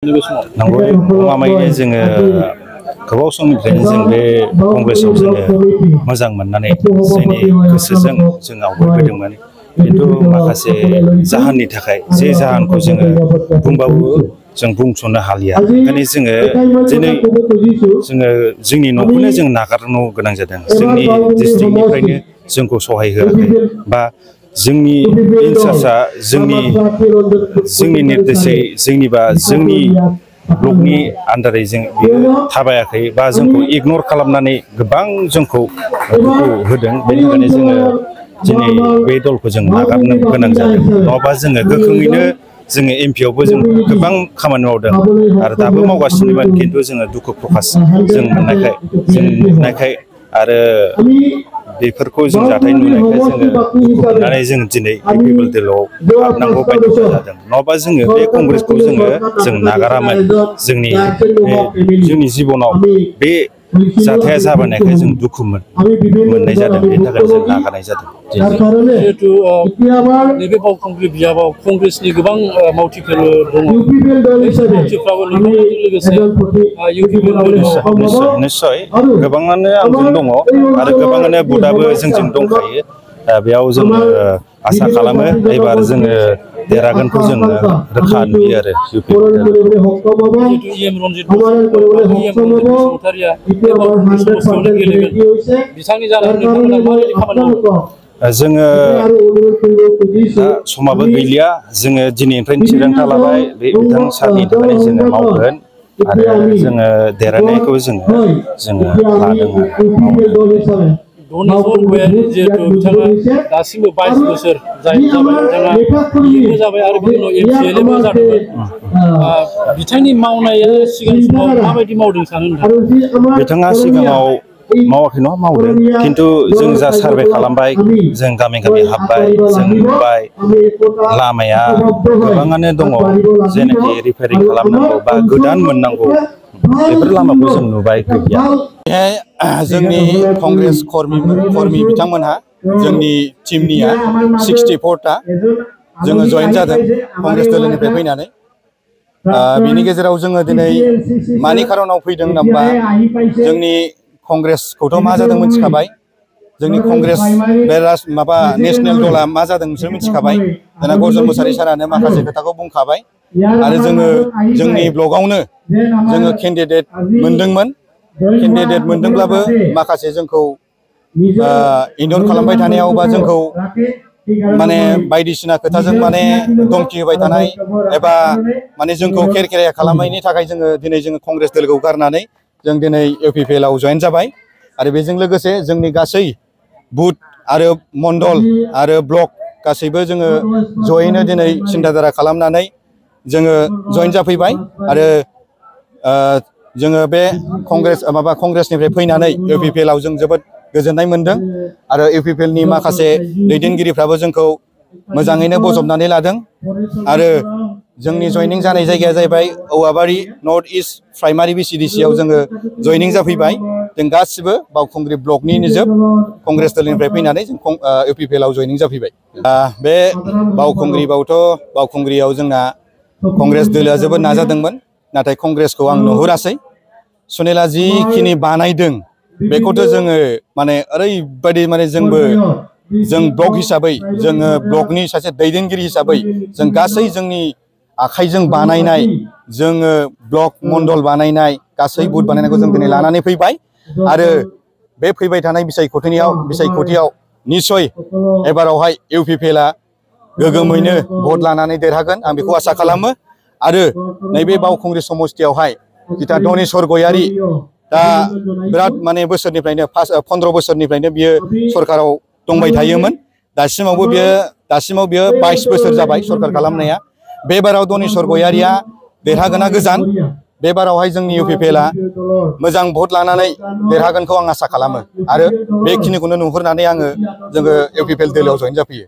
नंगौ गमामायैनो जोङो गोबाव समनिफ्रायनो जों बे कंग्रेसआव जोङो मोजां मोननानै जोंनि गोसोजों जों आवगायबोदोंमोन खिन्थु माखासे जाहोननि थाखाय जे जाहोनखौ जोङो बुंबाबो जों बुंस'नो हालिया ओंखायनो जोङो दिनै जोंनि न'खौनो जों नागारनो गोनां जादों जोंनि डिस्ट्रिक्टनिफ्रायनो जोंखौ सहाय होआखै बा जोंनि इनचार्जआ जोंनि निर्देशै जोंनि ब्लकनि आन्दारै जों बियो थाबायाखै बा जोंखौ इगनर खालामनानै गोबां जोंखौ दुखु होदों बेनि थाखायनो जोङो दिनै बे दलखौ जों नागारनो गोनां जादों नङाबा जोङो गोख्रोङैनो जोङो एमपि आवबो जों गोबां खामानि मावदों आरो दाबो मावगासिनोमोन खिन्थु जोङो दुखु प्रकास जों नुनायखाय आरो बेफोरखौ जों जाथाय नुनायखाय जोङो दुखु मोननानै जों दिनै इउपिपिएल दलआव हाबनांगौ बायद' जादों नङाबा जोङो बे कंग्रेसखौ जों नागारामोन जोंनि जिबनाव बे जाथाया जाबोनायखाय जों दुखु मोननाय जादों बेनि थाखाय जों नागारनाय जादों जिहेतु नैबे बावखुंग्रि बिजाबाव कंग्रेसनि गोबां मावथिफोर दङ मावथिफ्राबो नोंथांमोनजों लोगोसे निस्सय गोबाङानो आंजों दङ आरो गोबाङानो बुदाबो जोंजों दंखायो बेयाव जोङो आसा खालामो एबार जोङो देरहागोनखौ जों रोखा नुयो आरो बसुमतारिया गेलेगोन बिथांनि जानानै नोंथांमोना माबायदि खामानि मावो जोङो दा समाबो गैलिया जोङो दिनैनिफ्रायनो थिरांथा लाबाय बे बिथां सारनि थाखाय जोङो मावगोन आरो जोङो देरहानायखौ जोङो लादों धनेश्वर गयारि जिहेतु बिथाङा दासिमबो 22 बोसोर जाबाय बिथाङा बिबो जाबाय आरो बिनि उनाव एमसिएलएबो जादोंमोन बिथांनि मावनाया सिगां समाव माबायदि मावदों सानो नोंथाङा बिथाङा सिगाङाव मावाखै नङा मावदों खिन्थु जों जा सार्भे खालामबाय जों गामि गामि हाबबाय जों नुबाय लामाया गोबाङानो दङ जेनाखि रिपेयारिं खालामनांगौ बा गोदान मोननांगौ बेफोर लामाखौ जों नुबाय गैया बेहाय जोंनि कंग्रेस कर्मि बिथांमोनहा जोंनि टीमनिया 64टा जोङो जइन जादों कंग्रेस दोलोनिफ्राय फैनानै बिनि गेजेराव जोङो दिनै मानि खारनाव फैदों होनबा जोंनि कंग्रेसखौथ' मा जादों मिथिखाबाय जोंनि कंग्रेस बे नेशनेल दला मा जादों बिसोर मिथिखाबाय दाना गौरजन मोसाहारि सारानो माखासे खोथाखौ बुंखाबाय आरो जोङो जोंनि ब्लकआवनो जोङो केन्डिडेट मोनदोंमोन केन्डिडेट मोनदोंब्लाबो माखासे जोंखौ इगनर खालामबाय थानायाव बा जोंखौ माने बायदिसिना खोथाजों माने धमकी होबाय थानाय एबा माने जोंखौ खेरखेराया खालामनायनि थाखाय जोङो कंग्रेस दोलोखौ गारनानै जों दिनै इउपिपिएल आव जइन जाबाय आरो बेजों लोगोसे जोंनि गासै बुथ आरो मण्डल आरो ब्लक गासैबो जोङो जयैनो दिनै सिन्थाधारा खालामनानै जोङो जइन जाफैबाय आरो जोङो बे कंग्रेसनिफ्राय फैनानै इउपिपिएल आव जों जोबोद गोजोननाय मोनदों आरो इउपिपिएल नि माखासे दैदेनगिरिफ्राबो जोंखौ मोजाङैनो बजबनानै लादों आरो जोंनि जयनिं जानाय जायगाया जाहैबाय औवाबारि नर्थ इस्ट प्राइमारि बिसिडिसि आव जोङो जयनिं जाफैबाय जों गासिबो बावखुंग्रि ब्लकनि निजोब कंग्रेस दोलोनिफ्राय फैनानै जों इउपिपिएल आव जयनिं जाफैबाय बे बावखुंग्रियाव जोंना कंग्रेस दोलोआ जोबोद नाजादोंमोन नाथाय कंग्रेसखौ आं नुहुरासै सुनिला जिखिनि बानायदों बेखौथ' जोङो माने ओरैबायदि माने जों ब्लक हिसाबै जोङो ब्लकनि सासे दैदेनगिरि हिसाबै जों गासै जोंनि आखाइजों बानायनाय जोङो ब्लक मण्डल बानायनाय गासै बुथ बानायनायखौ जों दिनै लानानै फैबाय आरो बे फैबाय थानाय बिसायख'थियाव निस्सय एबारावहाय इउपिपिएलआ गोगोमैनो भट लानानै देरहागोन आं बेखौ आसा खालामो आरो नैबे बावखुंग्रि समस्तियावहाय जिथा धनेश्वर गयारि दा बिराद माने बोसोरनिफ्रायनो 15 बोसोरनिफ्रायनो बियो सरकाराव दंबाय थायोमोन दासिमाव बियो 22 बोसोर जाबाय सरकार खालामनाया बे बाराव धनेश्वर गयारिया देरहागोना गोजान बे बारावहाय जोंनि इउपिपिएलआ मोजां भट लानानै देरहागोनखौ आं आसा खालामो आरो बेखिनिखौनो नुहुरनानै जोङो इउपिपिएल दोलोआव जइन जाफैयो